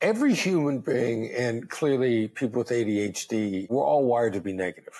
every human being, and clearly people with ADHD, we're all wired to be negative.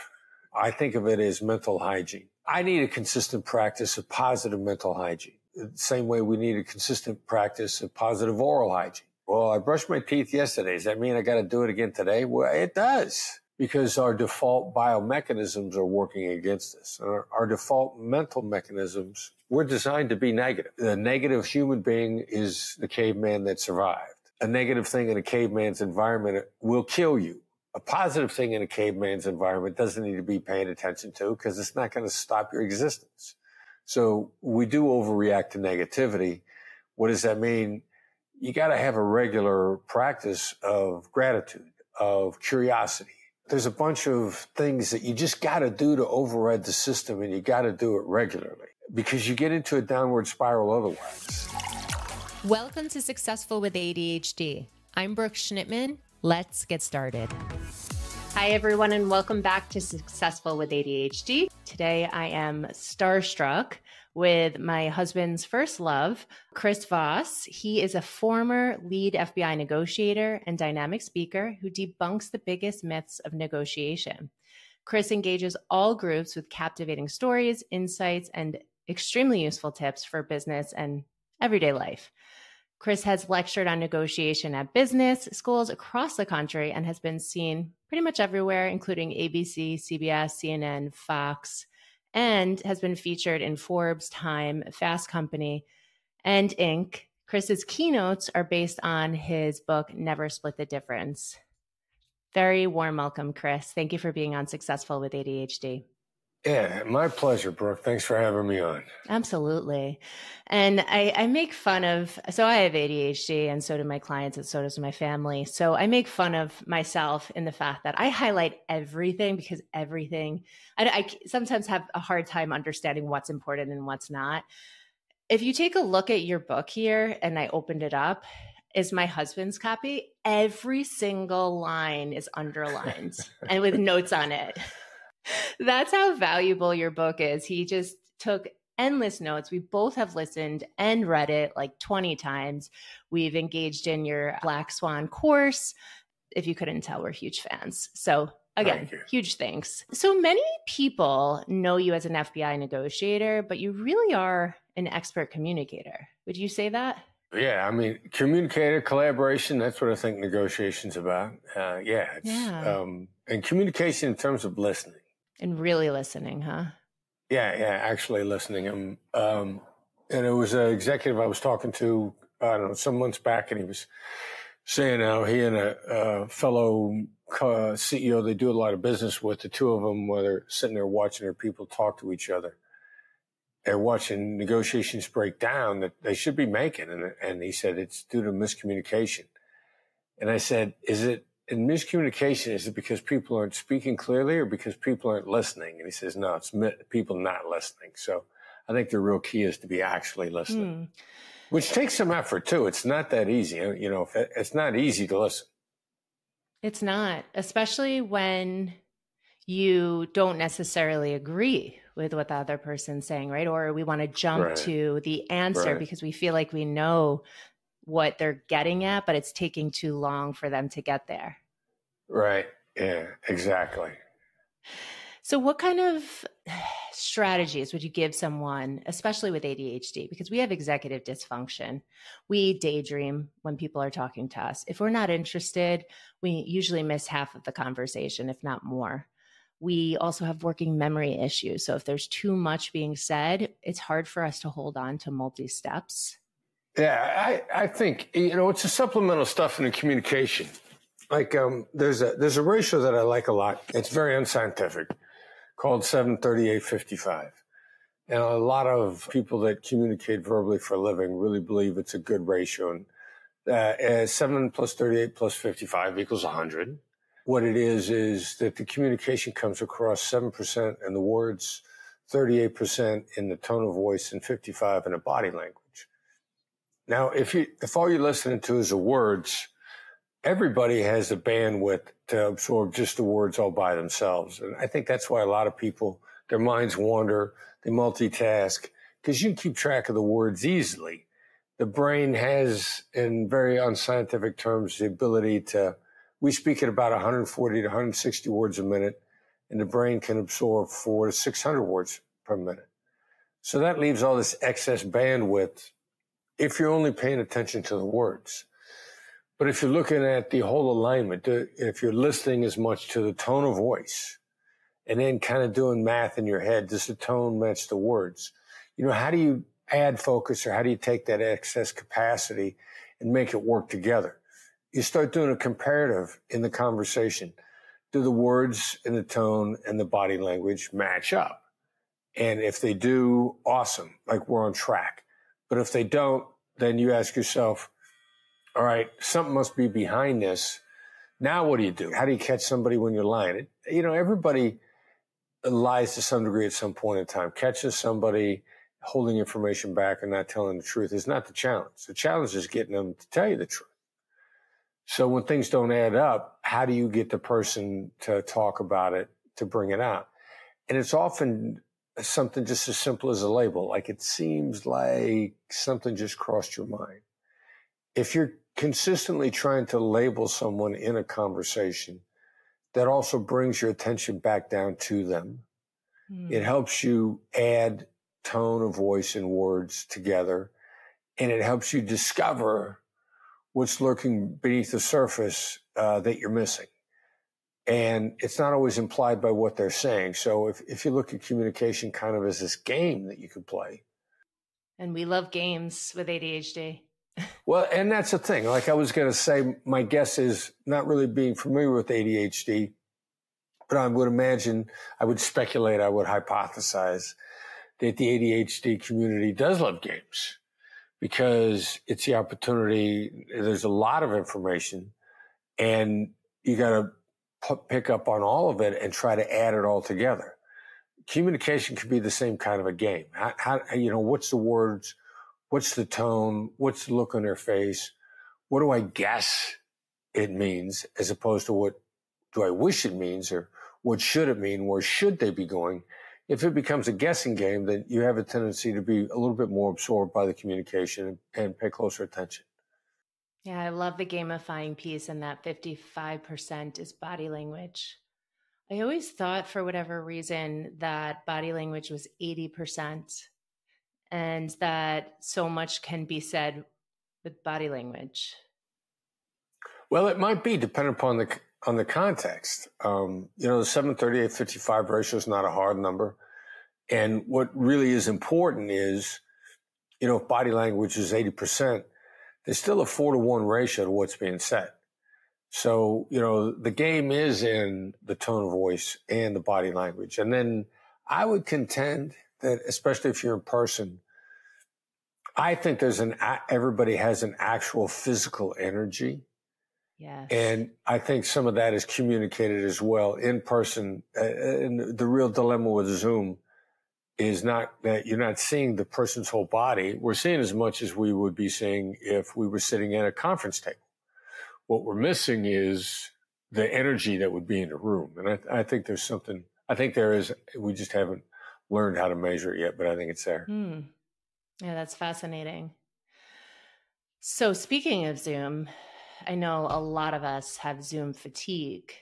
I think of it as mental hygiene. I need a consistent practice of positive mental hygiene. The same way we need a consistent practice of positive oral hygiene. Well, I brushed my teeth yesterday. Does that mean I got to do it again today? Well, it does, because our default biomechanisms are working against us. Our default mental mechanisms, we're designed to be negative. The negative human being is the caveman that survived. A negative thing in a caveman's environment will kill you. A positive thing in a caveman's environment doesn't need to be paid attention to because it's not going to stop your existence. So we do overreact to negativity. What does that mean? You got to have a regular practice of gratitude, of curiosity. There's a bunch of things that you just got to do to override the system, and you got to do it regularly because you get into a downward spiral otherwise. Welcome to Successful with ADHD. I'm Brooke Schnittman. Let's get started. Hi, everyone, and welcome back to Successful with ADHD. Today, I am starstruck with my husband's first love, Chris Voss. He is a former lead FBI negotiator and dynamic speaker who debunks the biggest myths of negotiation. Chris engages all groups with captivating stories, insights, and extremely useful tips for business and everyday life. Chris has lectured on negotiation at business schools across the country and has been seen pretty much everywhere, including ABC, CBS, CNN, Fox, and has been featured in Forbes, Time, Fast Company, and Inc. Chris's keynotes are based on his book, Never Split the Difference. Very warm welcome, Chris. Thank you for being on Successful with ADHD. Yeah, my pleasure, Brooke. Thanks for having me on. Absolutely. And I make fun of, so I have ADHD and so do my clients and so does my family. So I make fun of myself in the fact that I highlight everything because everything, I sometimes have a hard time understanding what's important and what's not. If you take a look at your book here, and I opened it up, is my husband's copy. Every single line is underlined and with notes on it. That's how valuable your book is. He just took endless notes. We both have listened and read it like 20 times. We've engaged in your Black Swan course. If you couldn't tell, we're huge fans. So again, huge thanks. So many people know you as an FBI negotiator, but you really are an expert communicator. Would you say that? Yeah, I mean, communicator, collaboration, that's what I think negotiation's about. And communication in terms of listening. And really listening, huh? Yeah, actually listening. And it was an executive I was talking to, I don't know, some months back, and he was saying how he and a fellow CEO they do a lot of business with, the two of them, where they're sitting there watching their people talk to each other. They're watching negotiations break down that they should be making. And he said, it's due to miscommunication. And I said, is it in miscommunication, is it because people aren't speaking clearly or because people aren't listening? And he says, no, it's people not listening. So I think the real key is to be actually listening, which takes some effort too. It's not that easy. You know, it's not easy to listen. It's not, especially when you don't necessarily agree with what the other person's saying, right? Or we want to jump to the answer because we feel like we know what they're getting at, but it's taking too long for them to get there. Right. Yeah, exactly. So what kind of strategies would you give someone, especially with ADHD? Because we have executive dysfunction. We daydream when people are talking to us. If we're not interested, we usually miss half of the conversation, if not more. We also have working memory issues. So if there's too much being said, it's hard for us to hold on to multi-steps. Yeah, I think, it's a supplemental stuff in the communication. Like there's a ratio that I like a lot. It's very unscientific, called 7:38:55. And a lot of people that communicate verbally for a living really believe it's a good ratio. And 7 plus 38 plus 55 equals 100. What it is that the communication comes across 7% in the words, 38% in the tone of voice, and 55% in the body language. Now, if all you're listening to is the words, everybody has the bandwidth to absorb just the words all by themselves. And I think that's why a lot of people, their minds wander, they multitask, because you can keep track of the words easily. The brain has, in very unscientific terms, the ability we speak at about 140 to 160 words a minute, and the brain can absorb 400 to 600 words per minute. So that leaves all this excess bandwidth if you're only paying attention to the words. But if you're looking at the whole alignment, if you're listening as much to the tone of voice and then kind of doing math in your head, does the tone match the words? How do you add focus, or how do you take that excess capacity and make it work together? You start doing a comparative in the conversation. Do the words and the tone and the body language match up? And if they do, awesome, like we're on track. But if they don't, then you ask yourself, all right, something must be behind this. Now what do you do? How do you catch somebody when you're lying? Everybody lies to some degree at some point in time. Catching somebody holding information back or not telling the truth is not the challenge. The challenge is getting them to tell you the truth. So when things don't add up, how do you get the person to talk about it, to bring it out? And it's often something just as simple as a label. Like, it seems like something just crossed your mind. If you're consistently trying to label someone in a conversation, that also brings your attention back down to them. It helps you add tone of voice and words together, and it helps you discover what's lurking beneath the surface that you're missing. And it's not always implied by what they're saying. So if you look at communication kind of as this game that you could play. And we love games with ADHD. Well, and that's the thing. Like I was going to say, my guess is not really being familiar with ADHD, but I would imagine, I would speculate, I would hypothesize that the ADHD community does love games because it's the opportunity. There's a lot of information and you got to pick up on all of it and try to add it all together. Communication could be the same kind of a game. How what's the words? What's the tone? What's the look on their face? What do I guess it means, as opposed to what do I wish it means, or what should it mean? Where should they be going? If it becomes a guessing game, then you have a tendency to be a little bit more absorbed by the communication and pay closer attention. Yeah, I love the gamifying piece, and that 55% is body language. I always thought, for whatever reason, that body language was 80%. And that so much can be said with body language. Well, it might be dependent upon the context. The 738-55 ratio is not a hard number. And what really is important is, if body language is 80%, there's still a 4-to-1 ratio to what's being said. So, the game is in the tone of voice and the body language. And then I would contend that, especially if you're in person, I think everybody has an actual physical energy. Yes. And I think some of that is communicated as well in person. And the real dilemma with Zoom is not that you're not seeing the person's whole body. We're seeing as much as we would be seeing if we were sitting at a conference table. What we're missing is the energy that would be in the room. And I think there's something, we just haven't learned how to measure it yet, but I think it's there. Yeah, that's fascinating. So speaking of Zoom, I know a lot of us have Zoom fatigue.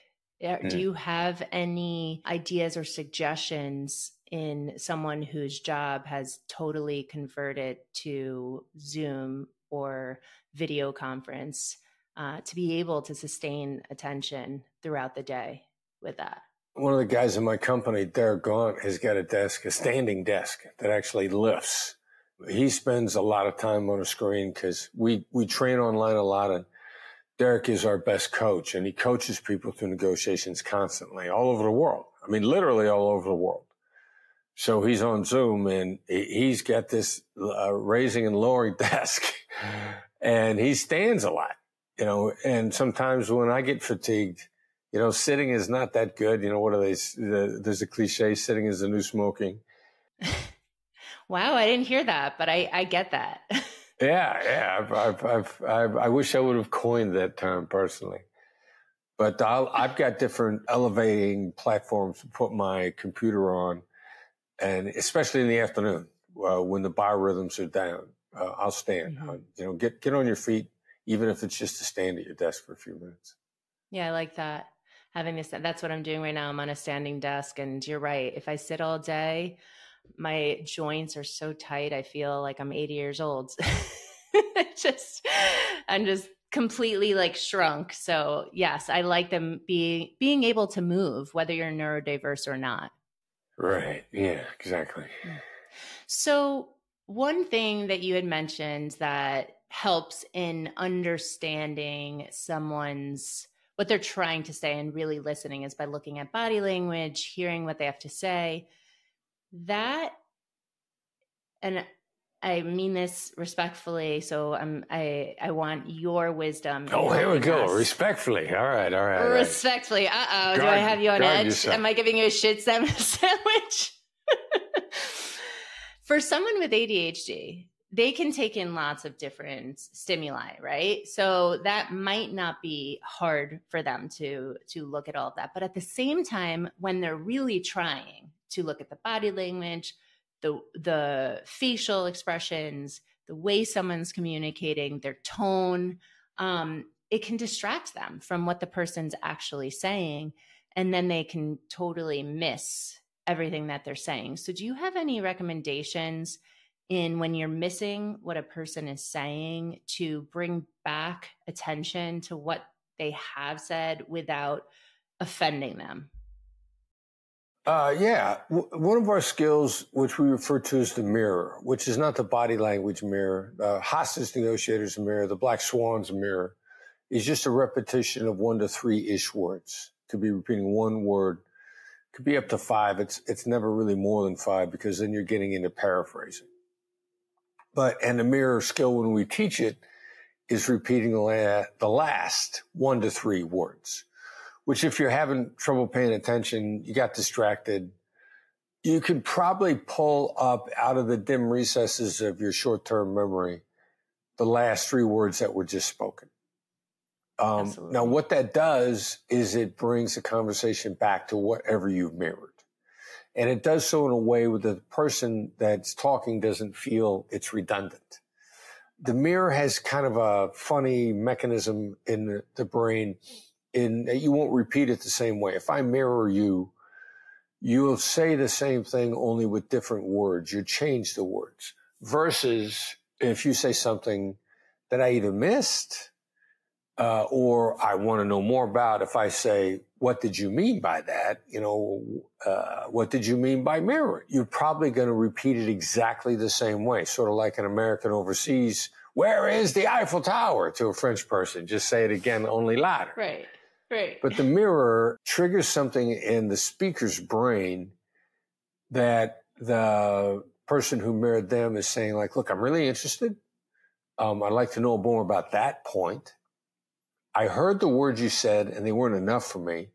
Do you have any ideas or suggestions in someone whose job has totally converted to Zoom or video conference to be able to sustain attention throughout the day with that? One of the guys in my company, Derek Gaunt, has got a standing desk that actually lifts. He spends a lot of time on a screen because we train online a lot, and Derek is our best coach, and he coaches people through negotiations constantly all over the world. I mean, literally all over the world. So he's on Zoom, and he's got this raising and lowering desk, and he stands a lot, and sometimes when I get fatigued, sitting is not that good. What are they? There's a cliche, sitting is the new smoking. Wow, I didn't hear that, but I get that. Yeah. I wish I would have coined that term personally, but I've got different elevating platforms to put my computer on, and especially in the afternoon when the biorhythms are down. I'll stand. Get on your feet, even if it's just to stand at your desk for a few minutes. Yeah, I like that. Having this, that's what I'm doing right now. I'm on a standing desk, and you're right. If I sit all day, my joints are so tight. I feel like I'm 80 years old. I'm just completely like shrunk. So yes, I like them being able to move, whether you're neurodiverse or not. Right. Yeah, exactly. So one thing that you had mentioned that helps in understanding what they're trying to say and really listening is by looking at body language, hearing what they have to say. That, and I mean this respectfully, so I want your wisdom. Oh, here we go. Respectfully. All right. Respectfully. Uh-oh. Do I have you on edge? Yourself. Am I giving you a shit sandwich? For someone with ADHD, they can take in lots of different stimuli, right? So that might not be hard for them to look at all of that. But at the same time, when they're really trying to look at the body language, the facial expressions, the way someone's communicating, their tone, it can distract them from what the person's actually saying. And then they can totally miss everything that they're saying. So do you have any recommendations in when you're missing what a person is saying to bring back attention to what they have said without offending them? Yeah. One of our skills, which we refer to as the mirror, which is not the body language mirror, the hostage negotiator's mirror, the black swan's mirror, is just a repetition of 1 to 3-ish words. To be repeating one word, could be up to 5. It's never really more than 5, because then you're getting into paraphrasing. And the mirror skill, when we teach it, is repeating the last 1 to 3 words, which if you're having trouble paying attention, you got distracted, you could probably pull up out of the dim recesses of your short-term memory the last 3 words that were just spoken. Now, what that does is it brings the conversation back to whatever you've mirrored. And it does so in a way where the person that's talking doesn't feel it's redundant. The mirror has kind of a funny mechanism in the brain in that you won't repeat it the same way. If I mirror you, you'll say the same thing only with different words. You change the words. Versus if you say something that I either missed or I want to know more about, if I say, what did you mean by that? What did you mean by mirroring? You're probably going to repeat it exactly the same way, sort of like an American overseas, where is the Eiffel Tower, to a French person? Just say it again, only louder. Right. But the mirror triggers something in the speaker's brain that the person who mirrored them is saying, like, look, I'm really interested. I'd like to know more about that point. I heard the words you said and they weren't enough for me.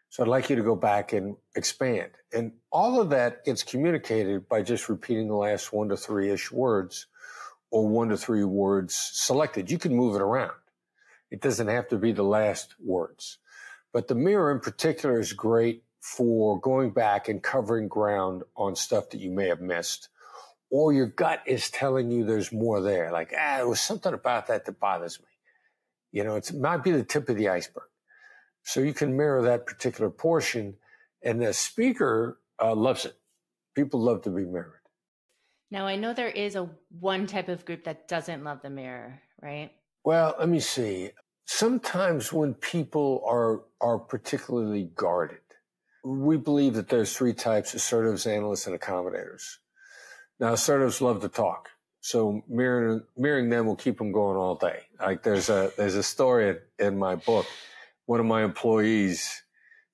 So I'd like you to go back and expand. And all of that gets communicated by just repeating the last 1 to 3-ish words or 1 to 3 words selected. You can move it around. It doesn't have to be the last words. But the mirror in particular is great for going back and covering ground on stuff that you may have missed, or your gut is telling you there's more there. Like, there was something about that bothers me. It might be the tip of the iceberg. So you can mirror that particular portion, and the speaker loves it. People love to be mirrored. Now, I know there is one type of group that doesn't love the mirror, right? Well, let me see. Sometimes when people are particularly guarded, we believe that there's 3 types: assertives, analysts, and accommodators. Now, assertives love to talk. So mirroring them will keep them going all day. Like there's a story in my book. One of my employees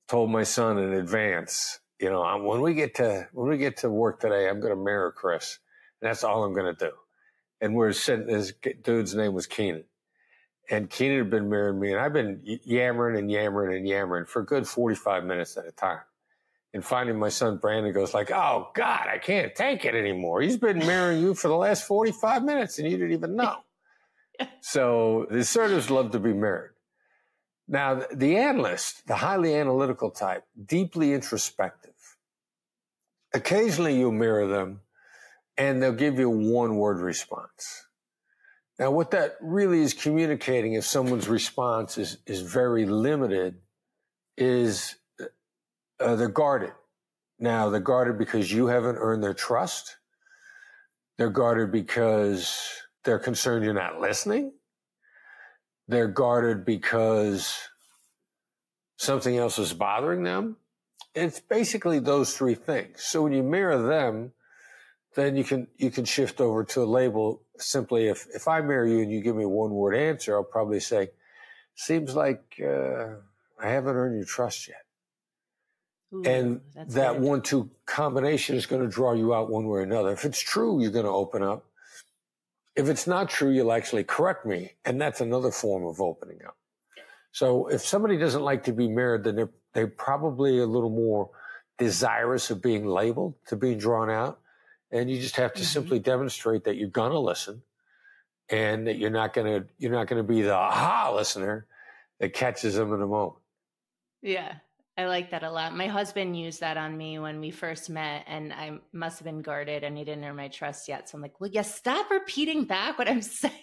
told my son in advance, when we get to work today, I'm going to mirror Chris. And that's all I'm going to do. And we're sitting, this dude's name was Keenan. And Keenan had been mirroring me, and I've been yammering for a good 45 minutes at a time. And finally, my son Brandon goes like, oh, God, I can't take it anymore. He's been mirroring you for the last 45 minutes, and you didn't even know. So the assertives love to be mirrored. Now, the analyst, the highly analytical type, deeply introspective. Occasionally, you'll mirror them, and they'll give you a 1-word response. Now, what that really is communicating, if someone's response is very limited, is they're guarded. Now, they're guarded because you haven't earned their trust. They're guarded because they're concerned you're not listening. They're guarded because something else is bothering them. It's basically those three things. So when you mirror them, then you can shift over to a label. Simply, if I mirror you and you give me a one-word answer, I'll probably say, seems like I haven't earned your trust yet. Ooh, and that good. 1-2 combination is going to draw you out one way or another. If it's true, you're going to open up. If it's not true, you'll actually correct me. And that's another form of opening up. So if somebody doesn't like to be mirrored, then they're probably a little more desirous of being labeled, to being drawn out. And you just have to simply demonstrate that you're going to listen, and that you're not going to be the aha listener that catches them in a moment. Yeah, I like that a lot. My husband used that on me when we first met, and I must have been guarded and he didn't earn my trust yet. So I'm like, will you stop repeating back what I'm saying?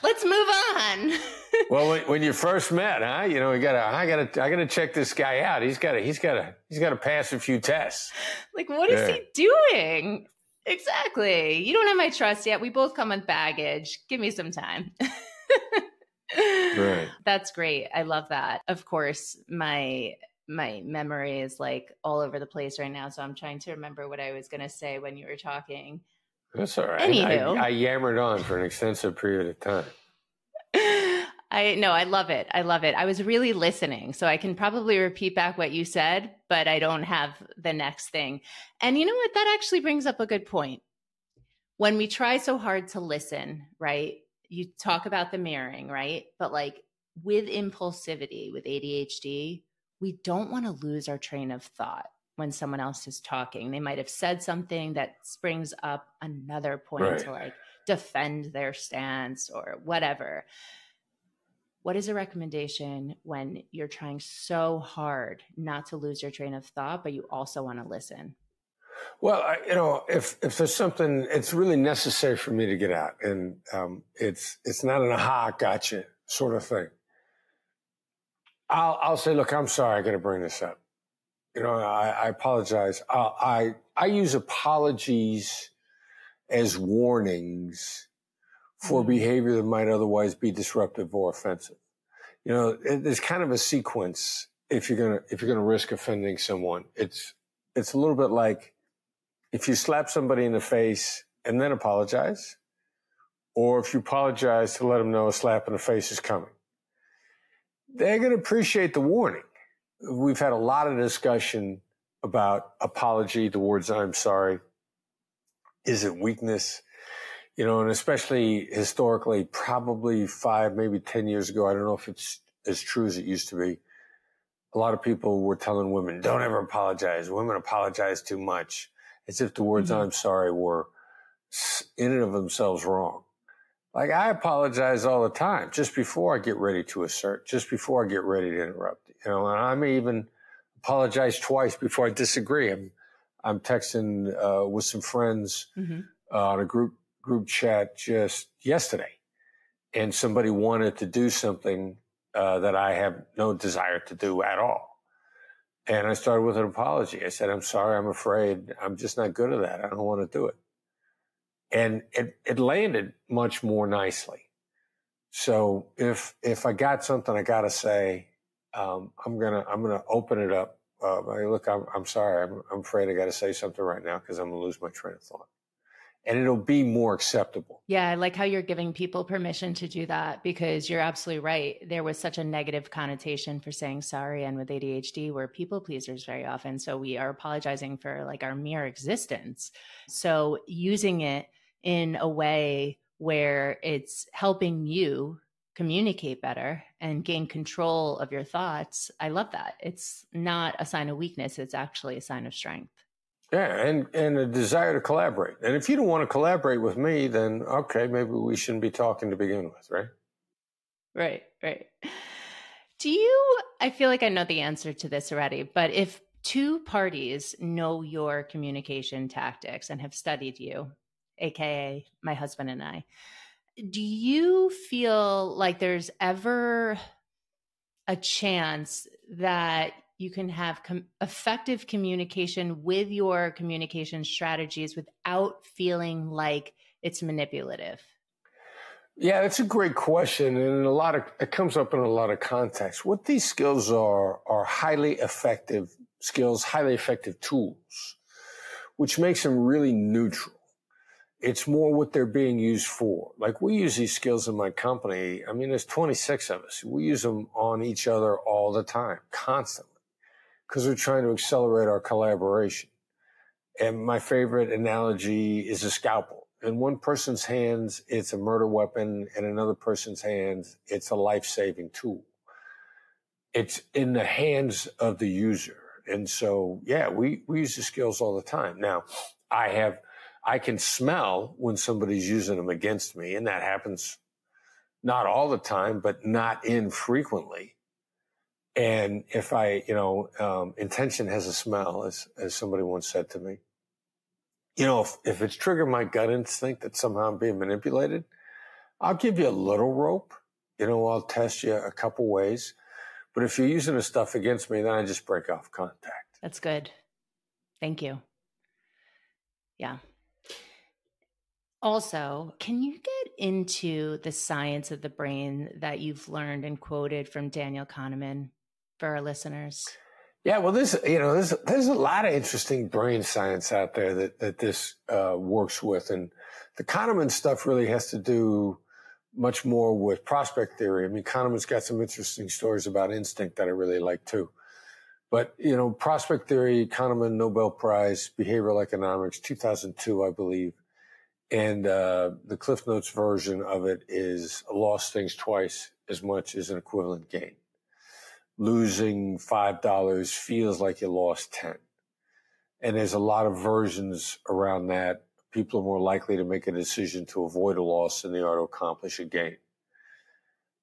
Let's move on. Well, when you first met, huh? You know, I gotta check this guy out. He's gotta pass a few tests. Like, what is he doing? Exactly. You don't have my trust yet. We both come with baggage. Give me some time. Right. That's great. I love that. Of course, my memory is like all over the place right now. So I'm trying to remember what I was going to say when you were talking. That's all right. Anywho. I yammered on for an extensive period of time. I love it. I love it. I was really listening, so I can probably repeat back what you said, but I don't have the next thing. And you know what? That actually brings up a good point. When we try so hard to listen, right? You talk about the mirroring, right? But like with impulsivity, with ADHD, we don't want to lose our train of thought when someone else is talking. They might have said something that springs up another point to like defend their stance or whatever. What is a recommendation when you're trying so hard not to lose your train of thought, but you also want to listen? Well, if there's something, it's really necessary for me to get out, and it's not an aha, gotcha sort of thing. I'll say, look, I'm sorry, I got to bring this up. I apologize. I use apologies as warnings for behavior that might otherwise be disruptive or offensive. There's kind of a sequence if you're gonna risk offending someone. It's a little bit like if you slap somebody in the face and then apologize, or if you apologize to let them know a slap in the face is coming. They're going to appreciate the warning. We've had a lot of discussion about apology, the words I'm sorry. Is it weakness? And especially historically, probably 5, maybe 10 years ago, I don't know if it's as true as it used to be. A lot of people were telling women, don't ever apologize. Women apologize too much, as if the words I'm sorry were in and of themselves wrong. Like, I apologize all the time, just before I get ready to assert, just before I get ready to interrupt. And I may even apologize twice before I disagree. I'm texting with some friends on a group chat just yesterday, and somebody wanted to do something that I have no desire to do at all. And I started with an apology. I said, I'm sorry, I'm afraid, I'm just not good at that. I don't want to do it. And it landed much more nicely. So if I got something I got to say, I'm gonna open it up. Look, I'm sorry. I'm afraid I got to say something right now because I'm gonna lose my train of thought. And it'll be more acceptable. Yeah, I like how you're giving people permission to do that, because you're absolutely right. There was such a negative connotation for saying sorry, and with ADHD, we're people pleasers very often. So we are apologizing for like our mere existence. So using it in a way where it's helping you communicate better and gain control of your thoughts, I love that. It's not a sign of weakness. It's actually a sign of strength. Yeah, and a desire to collaborate. And if you don't want to collaborate with me, then okay, maybe we shouldn't be talking to begin with, right? Right. I feel like I know the answer to this already, but if two parties know your communication tactics and have studied you, AKA my husband and I, Do you feel like there's ever a chance that you can have effective communication with your communication strategies without feeling like it's manipulative? Yeah, that's a great question. And it comes up in a lot of contexts. What these skills are highly effective skills, highly effective tools, which makes them really neutral. It's more what they're being used for. Like we use these skills in my company. I mean, there's 26 of us. We use them on each other all the time, constantly, because we're trying to accelerate our collaboration. And my favorite analogy is a scalpel. In one person's hands, it's a murder weapon. In another person's hands, it's a life-saving tool. It's in the hands of the user. And so, yeah, we use the skills all the time. Now, I can smell when somebody's using them against me, and that happens not all the time, but not infrequently. And if intention has a smell, as somebody once said to me, if it's triggered my gut instinct that somehow I'm being manipulated, I'll give you a little rope. I'll test you a couple ways. But if you're using the stuff against me, then I just break off contact. That's good. Thank you. Yeah. Also, can you get into the science of the brain that you've learned and quoted from Daniel Kahneman for our listeners? Yeah, well, there's a lot of interesting brain science out there that this works with, and the Kahneman stuff really has to do much more with prospect theory. I mean, Kahneman's got some interesting stories about instinct that I really like too. But prospect theory, Kahneman Nobel Prize, behavioral economics, 2002, I believe, and the Cliff Notes version of it is a loss stings twice as much as an equivalent gain. Losing $5 feels like you lost 10. And there's a lot of versions around that. People are more likely to make a decision to avoid a loss than they are to accomplish a gain.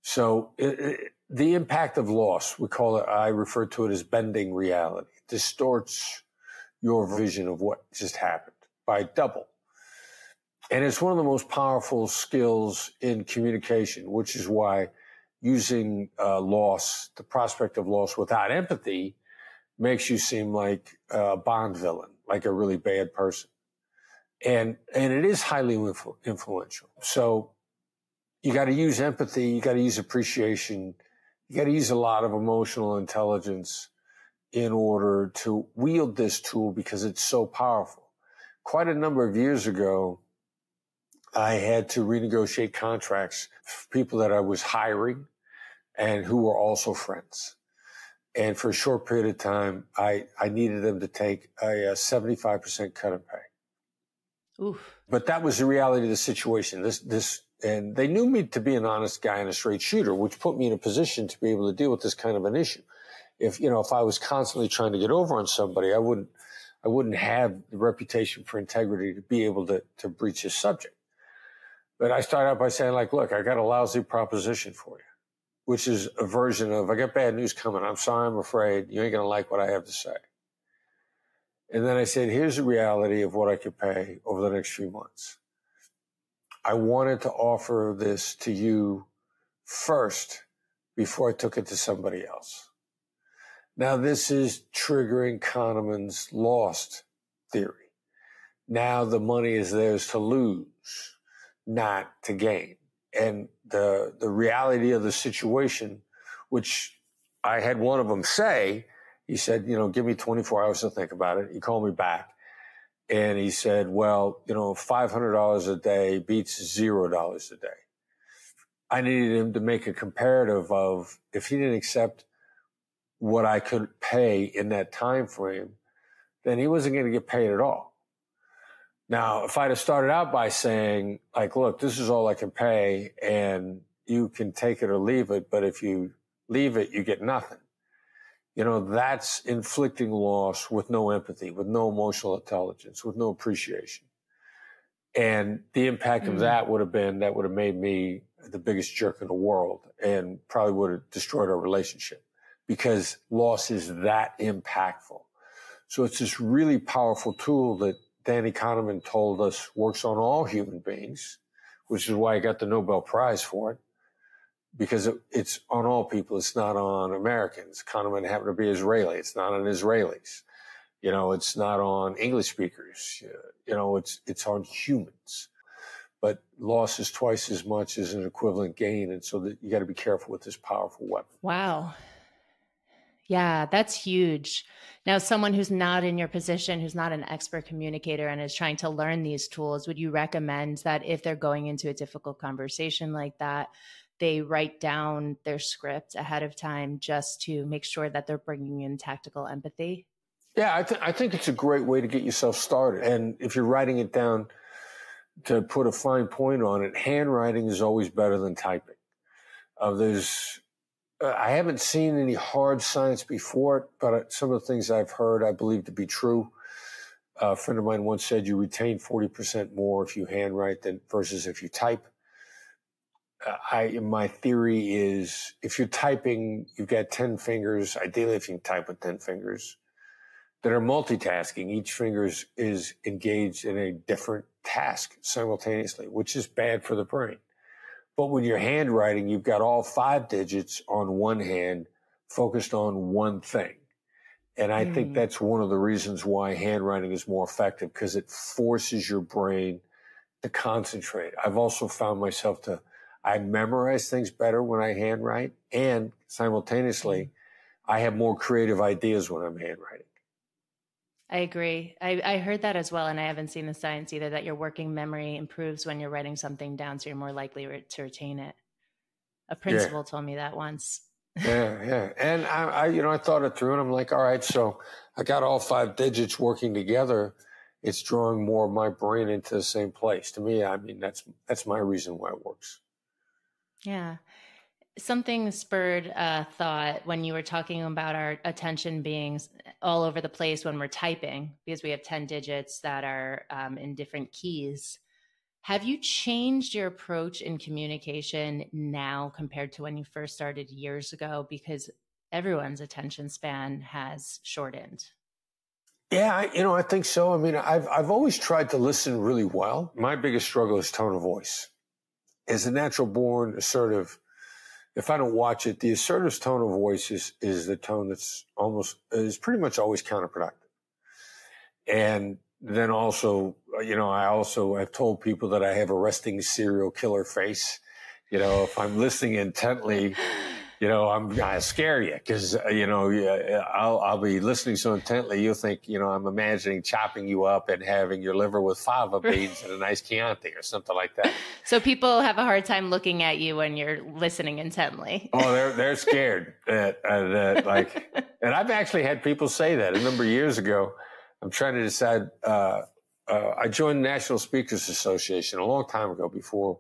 So the impact of loss, I refer to it as bending reality. It distorts your vision of what just happened by double. And it's one of the most powerful skills in communication, which is why using loss, the prospect of loss without empathy, makes you seem like a Bond villain, like a really bad person. And it is highly influential. So you got to use empathy, you got to use appreciation, you got to use a lot of emotional intelligence in order to wield this tool because it's so powerful. Quite a number of years ago, I had to renegotiate contracts for people that I was hiring and who were also friends. And for a short period of time, I needed them to take a 75% cut in pay. Oof. But that was the reality of the situation. And they knew me to be an honest guy and a straight shooter, which put me in a position to be able to deal with this kind of an issue. If I was constantly trying to get over on somebody, I wouldn't have the reputation for integrity to be able to breach this subject. But I started out by saying, look, I got a lousy proposition for you, which is a version of, I got bad news coming. I'm sorry, I'm afraid. You ain't going to like what I have to say. And then I said, here's the reality of what I could pay over the next few months. I wanted to offer this to you first before I took it to somebody else. Now, this is triggering Kahneman's lost theory. Now the money is theirs to lose, not to gain. And the reality of the situation, which I had one of them say, he said, give me 24 hours to think about it. He called me back and he said, well, $500 a day beats $0 a day. I needed him to make a comparative of if he didn't accept what I could pay in that time frame, then he wasn't going to get paid at all. Now, if I'd have started out by saying, look, this is all I can pay and you can take it or leave it, but if you leave it, you get nothing. That's inflicting loss with no empathy, with no emotional intelligence, with no appreciation. And the impact of that would have made me the biggest jerk in the world and probably would have destroyed our relationship because loss is that impactful. So it's this really powerful tool that Danny Kahneman told us works on all human beings, which is why I got the Nobel Prize for it, because it's on all people. It's not on Americans. Kahneman happened to be Israeli. It's not on Israelis. It's not on English speakers. It's on humans. But loss is twice as much as an equivalent gain. And so that you got to be careful with this powerful weapon. Wow. Yeah, that's huge. Now, someone who's not in your position, who's not an expert communicator and is trying to learn these tools, would you recommend that if they're going into a difficult conversation like that, they write down their script ahead of time just to make sure that they're bringing in tactical empathy? Yeah, I think it's a great way to get yourself started. And if you're writing it down, to put a fine point on it, handwriting is always better than typing. I haven't seen any hard science before it, but some of the things I've heard I believe to be true. A friend of mine once said you retain 40% more if you handwrite than versus if you type. My theory is if you're typing, you've got 10 fingers, ideally if you can type with 10 fingers, that are multitasking. Each finger is engaged in a different task simultaneously, which is bad for the brain. But when you're handwriting, you've got all 5 digits on one hand focused on one thing. And I think that's one of the reasons why handwriting is more effective, because it forces your brain to concentrate. I've also found myself I memorize things better when I handwrite, and simultaneously, I have more creative ideas when I'm handwriting. I agree. I heard that as well, and I haven't seen the science either, that your working memory improves when you're writing something down, so you're more likely to retain it. A principal told me that once. Yeah. And I thought it through, and I'm like, all right, so I got all 5 digits working together. It's drawing more of my brain into the same place. To me, I mean, that's my reason why it works. Yeah. Something spurred a thought when you were talking about our attention being all over the place when we're typing, because we have 10 digits that are in different keys. Have you changed your approach in communication now compared to when you first started years ago? Because everyone's attention span has shortened. Yeah, I think so. I mean, I've always tried to listen really well. My biggest struggle is tone of voice. As a natural born assertive, if I don't watch it, the assertive's tone of voice is the tone that's pretty much always counterproductive. And then also, I've told people that I have a resting serial killer face. If I'm listening intently, I'll scare you because, I'll be listening so intently, you'll think, I'm imagining chopping you up and having your liver with fava beans and a nice Chianti or something like that. So people have a hard time looking at you when you're listening intently. Oh, they're scared and I've actually had people say that a number of years ago. I'm trying to decide, I joined the National Speakers Association a long time ago before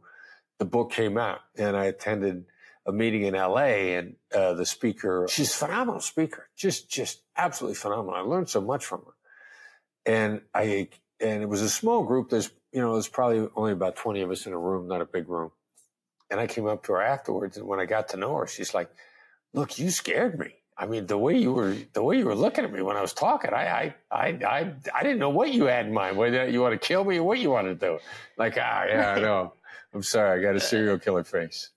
the book came out, and I attended a meeting in LA, and the speaker, she's a phenomenal speaker, just absolutely phenomenal. I learned so much from her. And it was a small group. There's probably only about 20 of us in a room, not a big room. And I came up to her afterwards, and when I got to know her, she's like, "Look, you scared me. I mean, the way you were looking at me when I was talking, I didn't know what you had in mind. Whether you want to kill me or what you want to do." Like, yeah, I know. I'm sorry. I got a serial killer face.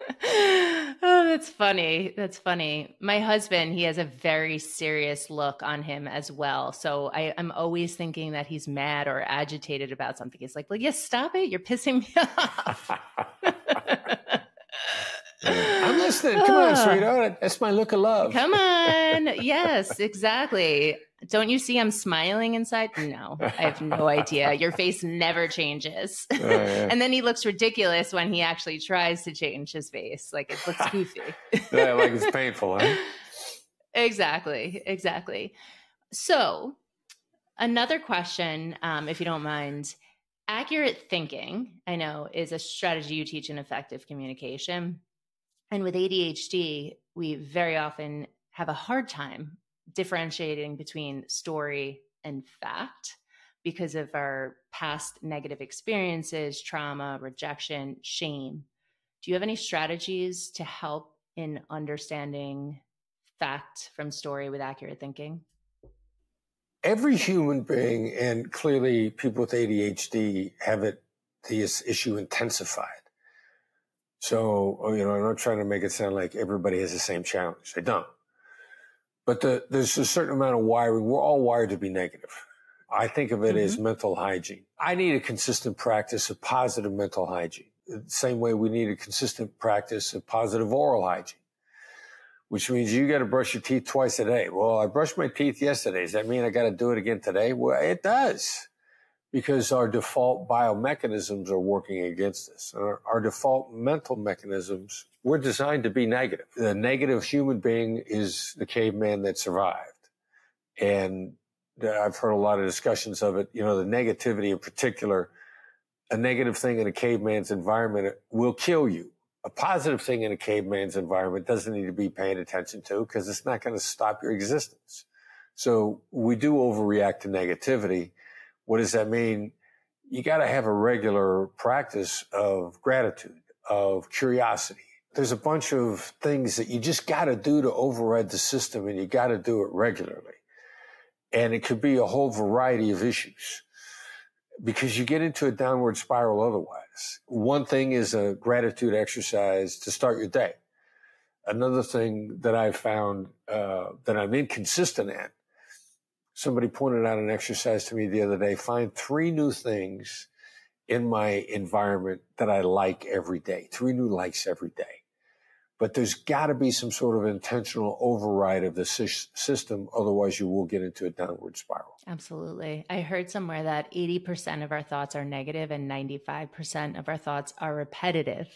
Oh, that's funny. That's funny. My husband, he has a very serious look on him as well. So I'm always thinking that he's mad or agitated about something. He's like, "Well, yes, stop it. You're pissing me off." I'm listening. Come on, sweetheart. That's my look of love. Come on. Yes, exactly. Don't you see I'm smiling inside? No, I have no idea. Your face never changes. Yeah. And then he looks ridiculous when he actually tries to change his face. Like it looks goofy. Yeah, like it's painful, huh? Exactly. So another question, if you don't mind, accurate thinking, I know, is a strategy you teach in effective communication. And with ADHD, we very often have a hard time differentiating between story and fact because of our past negative experiences, trauma, rejection, shame. Do you have any strategies to help in understanding fact from story with accurate thinking? Every human being, and clearly people with ADHD have it the issue intensified. So, I'm not trying to make it sound like everybody has the same challenge. They don't. But there's a certain amount of wiring. We're all wired to be negative. I think of it as mental hygiene. I need a consistent practice of positive mental hygiene. The same way we need a consistent practice of positive oral hygiene, which means you got to brush your teeth twice a day. Well, I brushed my teeth yesterday. Does that mean I got to do it again today? Well, it does, because our default biomechanisms are working against us. Our default mental mechanisms, we're designed to be negative. The negative human being is the caveman that survived. And I've heard a lot of discussions of it. The negativity in particular, a negative thing in a caveman's environment will kill you. A positive thing in a caveman's environment doesn't need to be paid attention to because it's not going to stop your existence. So we do overreact to negativity. What does that mean? You got to have a regular practice of gratitude, of curiosity. There's a bunch of things that you just got to do to override the system, and you got to do it regularly. And it could be a whole variety of issues, because you get into a downward spiral otherwise. One thing is a gratitude exercise to start your day. Another thing that I've found that I'm inconsistent at, somebody pointed out an exercise to me the other day: find 3 new things in my environment that I like every day, 3 new likes every day. But there's got to be some sort of intentional override of the system. Otherwise, you will get into a downward spiral. Absolutely. I heard somewhere that 80% of our thoughts are negative and 95% of our thoughts are repetitive.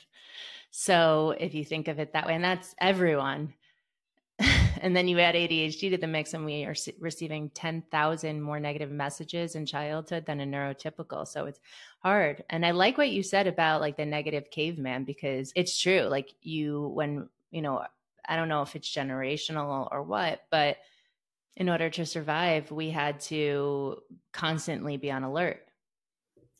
So if you think of it that way, and that's everyone, and then you add ADHD to the mix, and we are receiving 10,000 more negative messages in childhood than a neurotypical. So it's hard. And I like what you said about like the negative caveman, because it's true. Like I don't know if it's generational or what, but in order to survive, we had to constantly be on alert.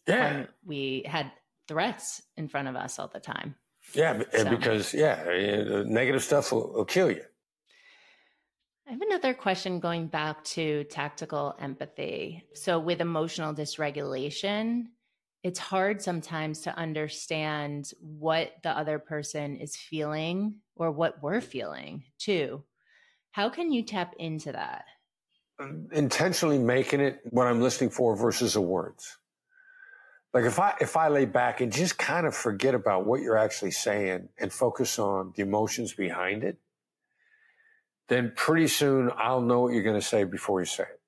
Yeah. And we had threats in front of us all the time. Yeah. Because negative stuff will kill you. I have another question going back to tactical empathy. So with emotional dysregulation, it's hard sometimes to understand what the other person is feeling or what we're feeling too. How can you tap into that? Intentionally making it what I'm listening for versus the words. Like if I lay back and just kind of forget about what you're actually saying and focus on the emotions behind it, then pretty soon I'll know what you're going to say before you say it.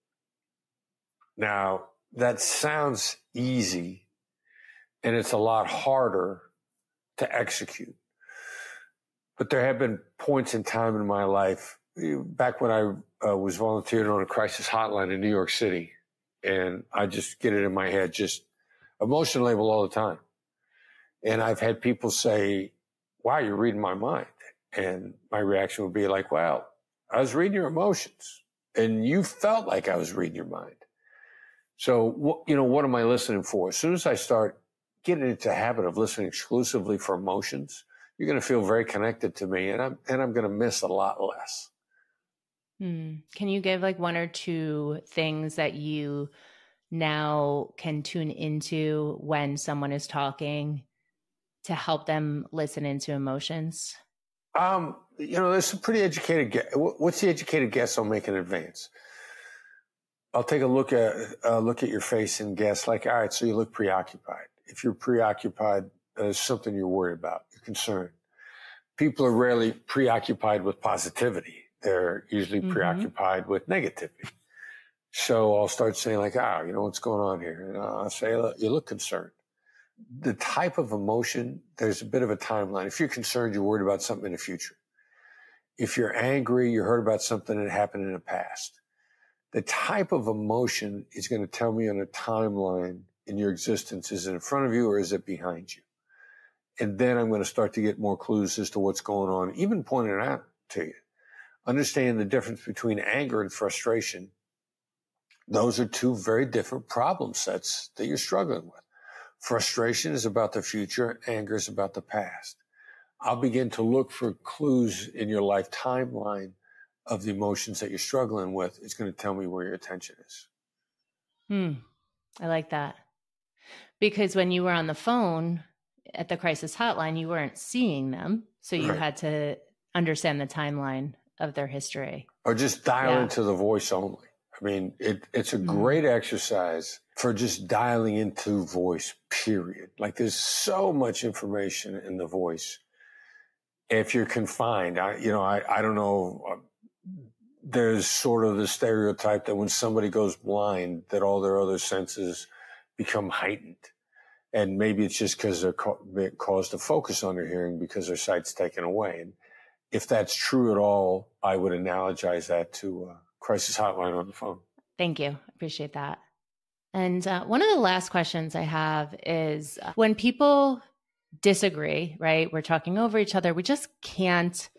Now, that sounds easy, and it's a lot harder to execute. But there have been points in time in my life, back when I was volunteering on a crisis hotline in New York City, and I just get it in my head, just emotion label all the time. And I've had people say, wow, you're reading my mind. And my reaction would be like, well, I was reading your emotions, and you felt like I was reading your mind. So, what am I listening for? As soon as I start getting into the habit of listening exclusively for emotions, you're going to feel very connected to me, and I'm going to miss a lot less. Can you give like 1 or 2 things that you now can tune into when someone is talking to help them listen into emotions? There's some pretty educated. What's the educated guess I'll make in advance? I'll take a look at your face and guess, like, all right, so you look preoccupied. If you're preoccupied, there's something you're worried about. You're concerned. People are rarely preoccupied with positivity. They're usually preoccupied with negativity. So I'll start saying like, what's going on here? And I'll say, you look concerned. The type of emotion, there's a bit of a timeline. If you're concerned, you're worried about something in the future. If you're angry, you heard about something that happened in the past. The type of emotion is going to tell me on a timeline in your existence. Is it in front of you or is it behind you? And then I'm going to start to get more clues as to what's going on, even pointing it out to you. Understand the difference between anger and frustration. Those are 2 very different problem sets that you're struggling with. Frustration is about the future. Anger is about the past. I'll begin to look for clues in your life timeline of the emotions that you're struggling with. It's going to tell me where your attention is. I like that. Because when you were on the phone at the crisis hotline, you weren't seeing them. So you had to understand the timeline of their history. Or just dial into the voice only. I mean, it's a great exercise for just dialing into voice, period. Like there's so much information in the voice. If you're confined, I don't know, there's sort of the stereotype that when somebody goes blind, that all their other senses become heightened. And maybe it's just because they're caused to focus on their hearing because their sight's taken away. And if that's true at all, I would analogize that to crisis hotline on the phone. Thank you. Appreciate that. And one of the last questions I have is when people disagree, right? We're talking over each other. We just can't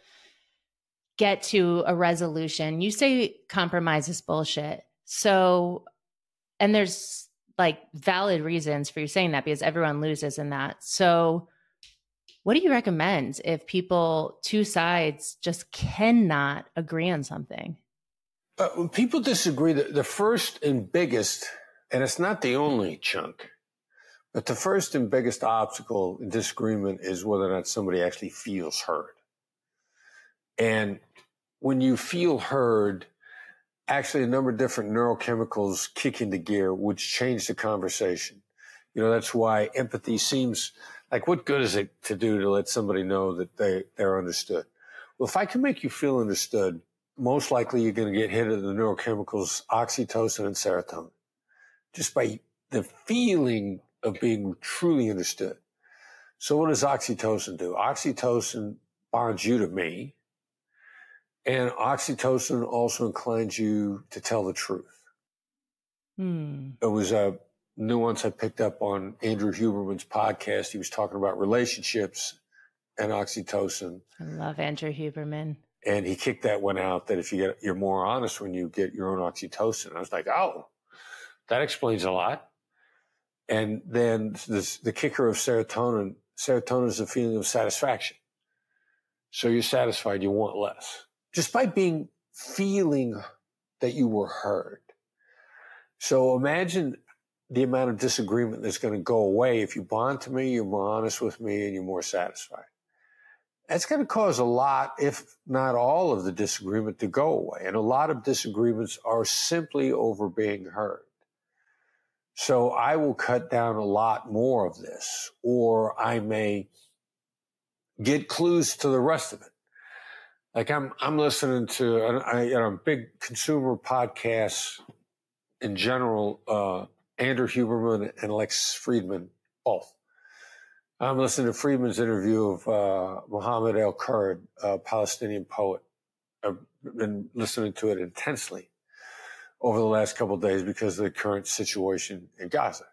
get to a resolution. You say compromise is bullshit. So, and there's like valid reasons for you saying that because everyone loses in that. So what do you recommend if two sides just cannot agree on something? When people disagree, the first and biggest, and it's not the only chunk, but the first and biggest obstacle in disagreement is whether or not somebody actually feels heard. And when you feel heard, actually a number of different neurochemicals kick into gear, which change the conversation. That's why empathy seems like, what good is it to do to let somebody know that they're understood? Well, if I can make you feel understood, most likely you're going to get hit of the neurochemicals oxytocin and serotonin, just by the feeling of being truly understood. So what does oxytocin do? Oxytocin bonds you to me, and oxytocin also inclines you to tell the truth. It was a nuance I picked up on Andrew Huberman's podcast. He was talking about relationships and oxytocin. I love Andrew Huberman. And he kicked that one out, that if you're more honest when you get your own oxytocin. I was like, oh, that explains a lot. And then the kicker of serotonin is a feeling of satisfaction. So you're satisfied, you want less. Just by feeling that you were heard. So imagine the amount of disagreement that's going to go away if you bond to me, you're more honest with me, and you're more satisfied. That's going to cause a lot, if not all of the disagreement to go away. And a lot of disagreements are simply over being heard. So I will cut down a lot more of this, or I may get clues to the rest of it. Like I'm listening to a big consumer podcasts in general, Andrew Huberman and Lex Friedman, both. I'm listening to Friedman's interview of Mohammed El-Kurd, a Palestinian poet. I've been listening to it intensely over the last couple of days because of the current situation in Gaza.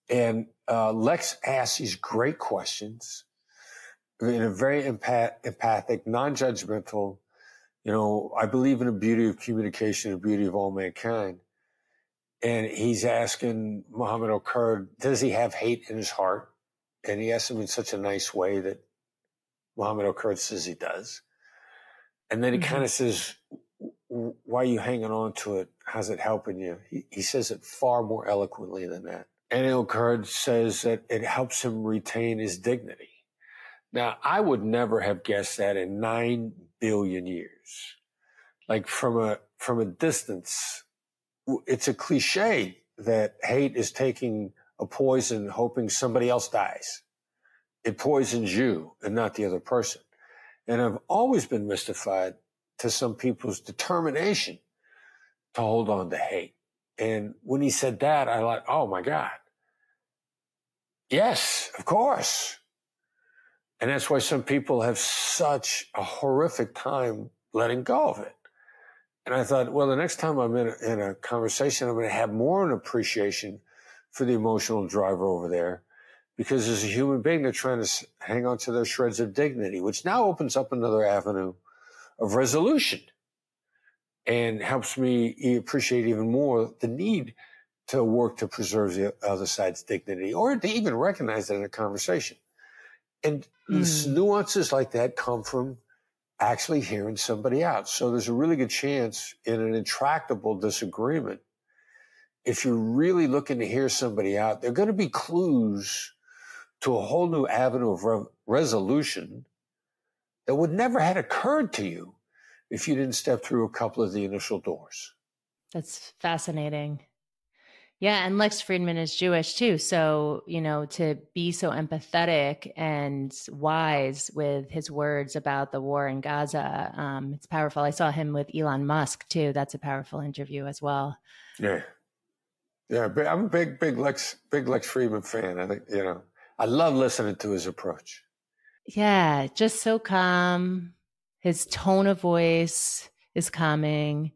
And Lex asks these great questions in a very empathic, non-judgmental, I believe in the beauty of communication, the beauty of all mankind. And he's asking Mohammed El-Kurd, does he have hate in his heart? And he asks him in such a nice way that Mohammed El-Kurd says he does. And then he kind of says, why are you hanging on to it? How's it helping you? He says it far more eloquently than that. And El-Kurd says that it helps him retain his dignity. Now, I would never have guessed that in 9 billion years. Like from a distance, it's a cliche that hate is taking a poison hoping somebody else dies. It poisons you and not the other person. And I've always been mystified to some people's determination to hold on to hate. And when he said that, I thought, oh my God. Yes, of course. And that's why some people have such a horrific time letting go of it. And I thought, well, the next time I'm in a conversation, I'm going to have more an appreciation for the emotional driver over there, because as a human being, they're trying to hang on to their shreds of dignity, which now opens up another avenue of resolution and helps me appreciate even more the need to work to preserve the other side's dignity, or to even recognize that in a conversation. And nuances like that come from actually hearing somebody out. So there's a really good chance in an intractable disagreement, if you're really looking to hear somebody out, there are going to be clues to a whole new avenue of resolution that would never have occurred to you if you didn't step through a couple of the initial doors. That's fascinating. Yeah. And Lex Friedman is Jewish too. So, to be so empathetic and wise with his words about the war in Gaza, it's powerful. I saw him with Elon Musk too. That's a powerful interview as well. Yeah. Yeah. I'm a big Lex Friedman fan. I think, I love listening to his approach. Yeah. Just so calm. His tone of voice is calming.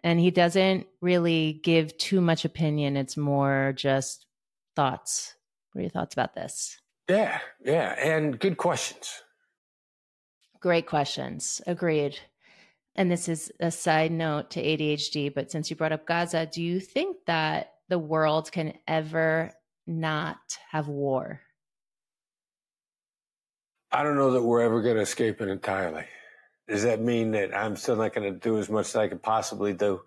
And he doesn't really give too much opinion. It's more just thoughts. What are your thoughts about this? Yeah. And good questions. Great questions. Agreed. And this is a side note to ADHD, but since you brought up Gaza, do you think that the world can ever not have war? I don't know that we're ever going to escape it entirely. Does that mean that I'm still not going to do as much as I could possibly do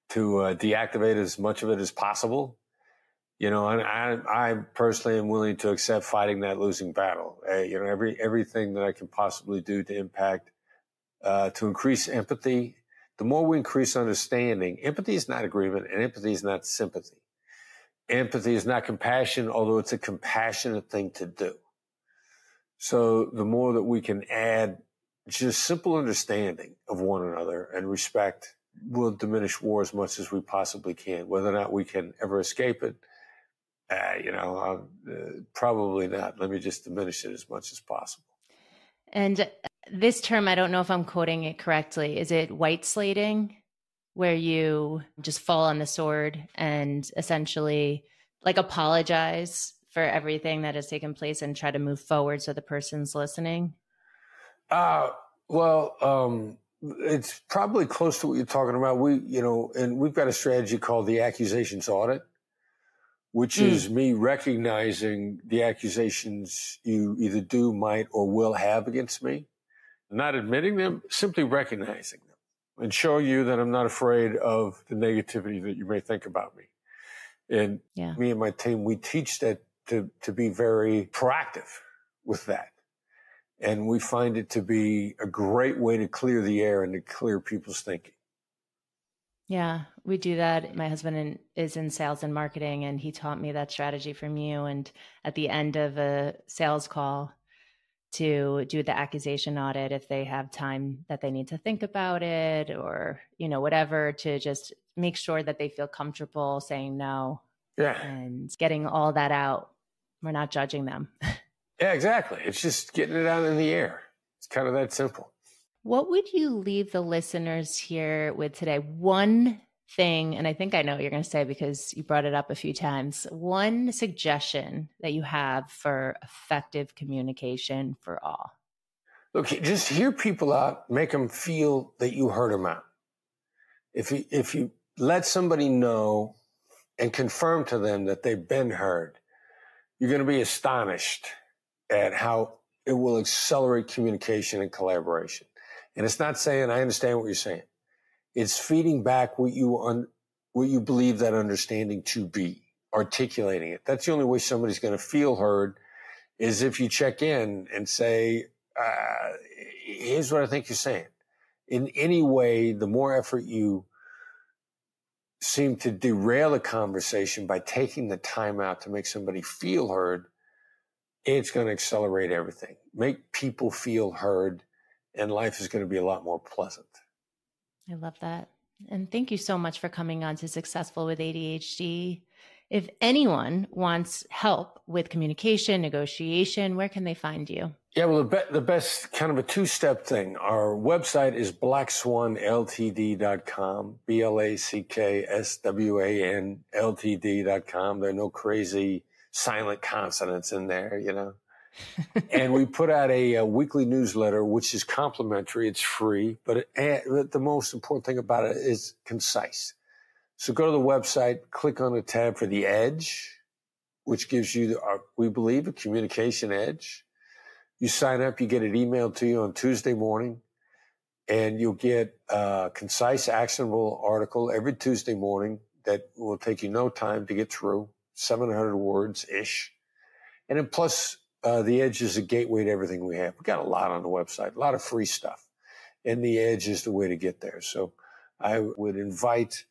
to deactivate as much of it as possible? And I personally am willing to accept fighting that losing battle. Everything that I can possibly do to impact, to increase empathy. The more we increase understanding, empathy is not agreement and empathy is not sympathy. Empathy is not compassion, although it's a compassionate thing to do. So the more that we can add just simple understanding of one another and respect will diminish war as much as we possibly can. Whether or not we can ever escape it, probably not. Let me just diminish it as much as possible. And this term, I don't know if I'm quoting it correctly. Is it white slating, where you just fall on the sword and essentially apologize for everything that has taken place and try to move forward so the person's listening? It's probably close to what you're talking about. And we've got a strategy called the accusations audit, which is me recognizing the accusations you either do, might, or will have against me, not admitting them, simply recognizing them and showing you that I'm not afraid of the negativity that you may think about me. And me and my team, we teach that to be very proactive with that. And we find it to be a great way to clear the air and to clear people's thinking. Yeah, we do that. My husband is in sales and marketing, and he taught me that strategy from you. And at the end of a sales call, to do the accusation audit, if they have time that they need to think about it or, whatever, to just make sure that they feel comfortable saying no. Yeah. And getting all that out. We're not judging them. Yeah, exactly. It's just getting it out in the air. It's kind of that simple. What would you leave the listeners here with today? One thing, and I think I know what you're going to say because you brought it up a few times, one suggestion that you have for effective communication for all. Look, just hear people out, make them feel that you heard them out. If you let somebody know and confirm to them that they've been heard, you're going to be astonished at how it will accelerate communication and collaboration. And it's not saying, I understand what you're saying. It's feeding back what you believe that understanding to be, articulating it. That's the only way somebody's going to feel heard, is if you check in and say, here's what I think you're saying. In any way, the more effort you seem to derail a conversation by taking the time out to make somebody feel heard, it's going to accelerate everything. Make people feel heard, and life is going to be a lot more pleasant. I love that. And thank you so much for coming on to Successful with ADHD. If anyone wants help with communication, negotiation, where can they find you? Yeah, well, the best kind of a two-step thing. Our website is blackswanltd.com, BLACKSWANLTD.com. There are no crazy silent consonants in there, And we put out a weekly newsletter, which is complimentary. It's free, but the most important thing about it is concise. So go to the website, click on the tab for the edge, which gives you, we believe, a communication edge. You sign up, you get it emailed to you on Tuesday morning, and you'll get a concise, actionable article every Tuesday morning that will take you no time to get through, 700 words-ish. And then plus, the Edge is a gateway to everything we have. We got a lot on the website, a lot of free stuff. And the Edge is the way to get there. So I would invite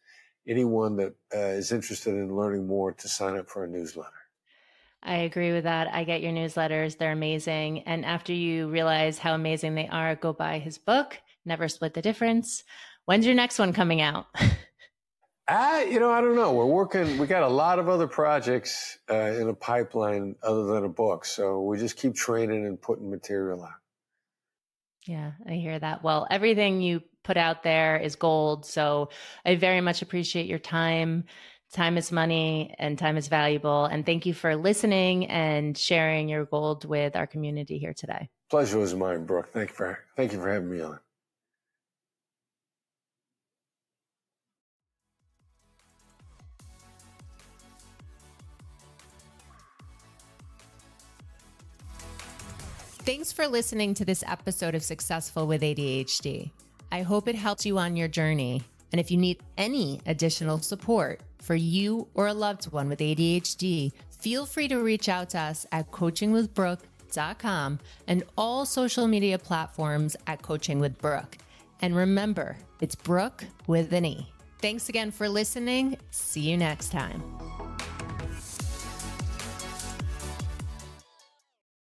anyone that is interested in learning more to sign up for a newsletter. I agree with that. I get your newsletters. They're amazing. And after you realize how amazing they are, go buy his book, Never Split the Difference. When's your next one coming out? I don't know. We got a lot of other projects in a pipeline other than a book. So we just keep training and putting material out. Yeah, I hear that. Well, everything you put out there is gold. So I very much appreciate your time. Time is money and time is valuable. And thank you for listening and sharing your gold with our community here today. Pleasure was mine, Brooke. Thank you for having me on. Thanks for listening to this episode of Successful with ADHD. I hope it helped you on your journey. And if you need any additional support for you or a loved one with ADHD, feel free to reach out to us at coachingwithbrooke.com and all social media platforms at Coaching with Brooke. And remember, it's Brooke with an E. Thanks again for listening. See you next time.